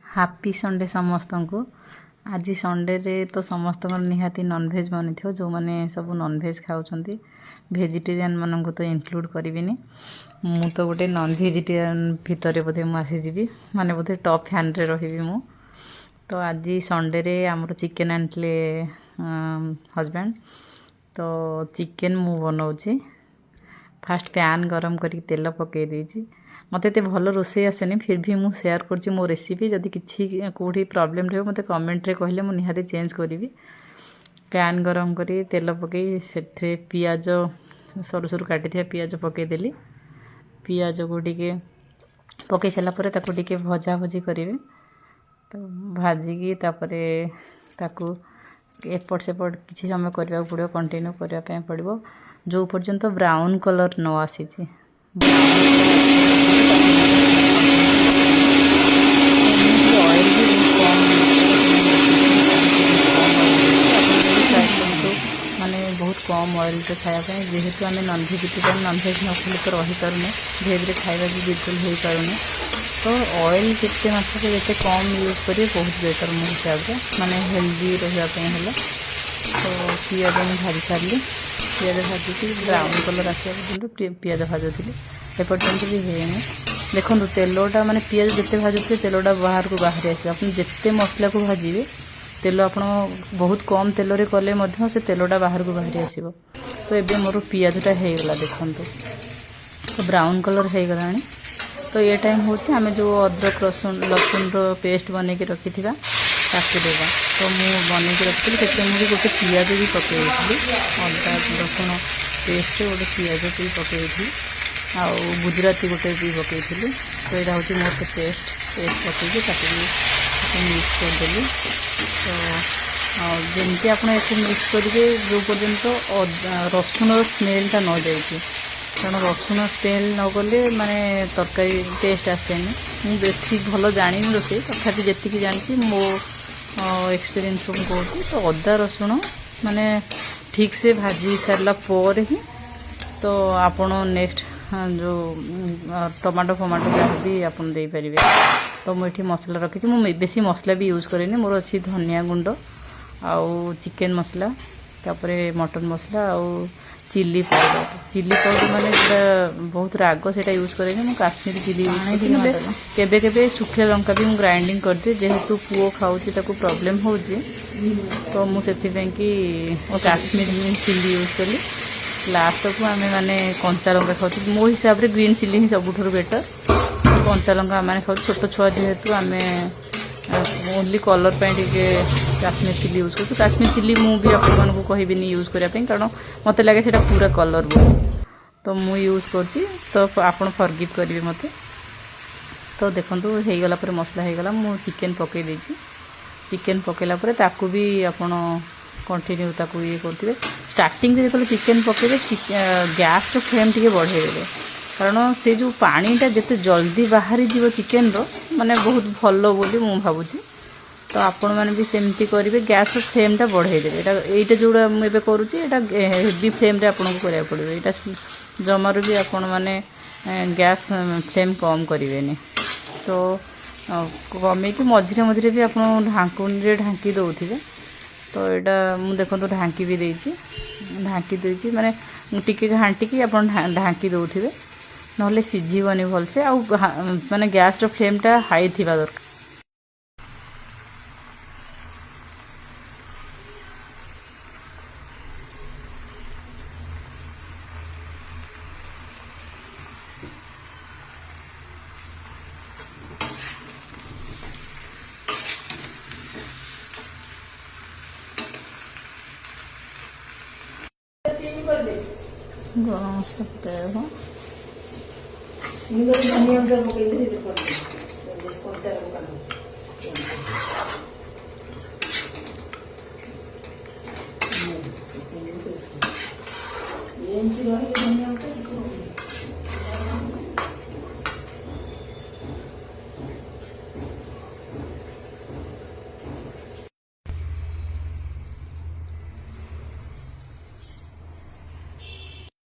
Happy Sunday समस्त को। आज संडे रे तो समस्त निहाती नॉनवेज बनी थो जो मैंने सब नॉनवेज खाऊँ भेजिटेरियन मान को तो इंक्लूड करी मु तो गोटे नॉन भेजिटेरियन भितर बोधे मुझी माने बोधे टॉप फैन रे रही मु। तो आज संडे रे आमर चिकेन आनते हजबैंड तो चिकेन मु बनाऊँगी। फास्ट पैन गरम करके तेल पकई देती। मत ये भल रोसे आसेनी फिर भी मुझे सेयार कर मो रेसिपी जदि किसी कौटी प्रॉब्लम रहे मत कमेंट रे कहले मुझे निहाती चेंज करी। पैन गरम करी तेल पकई से पियाज सरू सरू काटी पियाज पकईदेली। पियाज को टिके पकई सारापर टे भजा भजी करेंगे। तो भाजिकी ताकू एपट सेपट किसी समय करने पड़ो कंटिन्यू करने पड़ो जो पर्यंत ब्राउन कलर न आसी। ऑयल भी माने बहुत कम ऑयल तो खायापी जेहेतु आम नॉन भेजिटेरियन नॉनभेज न खाली तो रही पारूने भेज खाଇବା भी बिल्कुल हो पारूने। तो ऑयल जिते मात्रा जिते कम यूज करें बहुत बेटर मो हिसाब से माने हेल्दी रही। तो पियाज मुझे भाजी सारे पियाज भाजी ब्राउन कलर आसा पर्यटन पियाज भाजुली एपर्यंत भी है। देखो तेलटा माने पियाज जिते भाजुते तेलटा बाहर को बाहरी आस जिते मसला को भाजवे तेल आप बहुत कम तेल रे कले से तेलटा बाहर को बाहरी आसो। तो ये मोर पियाजटा होगला देखु तो ब्राउन कलर हो गला। तो ये टाइम हूँ आम जो अदरक लसुन पेस्ट बन के रखी था ताकि देवा। तो मुझे बन के रखी मुझे गोटे पियाज भी पकई अदा लसुन पेस्ट गोटे पियाज भी पकई आउ गुजराती गोटे भी पकई। तो यहाँ हूँ मोर पेस्ट पकईकि मिक्स करदेली। तो जमती आप मिक्स करेंगे जो पर्यंत रसुण स्मेलटा न जाए कारण रसुण स्मेल न गले माने तरकारी टेस्ट आसेनी। मुझे बेसी भल जानी रोसे तथापि जी जानी मो एक्सपीरियंस कहूँ। तो अदा रसुण माने ठीक से भाजी सारा पर ही तो आपण नेक्स्ट जो टमाटो फमाटो जहाँ भी आप दे पारे। तो मुझे मसला रखी मुझे बेसी मसला भी यूज करेनी मोर अच्छी धनिया गुंड आउ चिकेन मसला तापर मटन मसला आउ चिली पाउडर माने बहुत राग से यूज करेनी मु काश्मीरी चिली केबे केबे सुखिया लंका भी मु ग्राइंडिंग कर दिए जेहेतु पुओ खाऊची ताको प्रॉब्लम होची। तो मुझे कि काश्मीरी चिली यूज कली। लास्ट को आम मैंने कंचा लंका खाऊ मो हिसाब से ग्रीन चिली ही सब बेटर। कंचा लंका आम खाऊ छोट छुआ जेहेतु आम ओनली कलर टे काश्मीर चिली यूज कर। काश्मीर चिली मु भी आपको कहबी यूज करने कारण मत लगे से पूरा कलर बोली। तो मु यूज कर आप फरगिव करेंगे मत। तो देखो होगला मसला होगला मु चिकेन पकई देती। चिकेन पकईला ताकू भी आप कंटिन्यू ताकू ये करते स्टार्टिंग जो चिकेन पकड़े गैस फ्लेम टी बढ़ेदेवे कारण से जो पानीटा जिते जल्दी बाहरी जीव चिकेन माने बहुत भल बोली मु भावुची। तो आपण मैंने भी सेमती करेंगे गैस फ्लेमटा बढ़ेदेवे यहाँ जोड़ा मुझे करुँची हेवी फ्लेम रे आपको करा पड़ो यहाँ जमार भी आपण मैंने गैस फ्लेम कम करें। तो कमेकी मझे मझे भी आप ढाकुन ढांकी दौथे। तो यहाँ मुझे देखो तो ढांकी भी ढांकी माने टिके घाटिकी आप ढांकी दौथे ना सीझीबनी भलसे आ माने गैस रो फ्लेमटा हाई थिबा दरकार। गरम मसला पकाया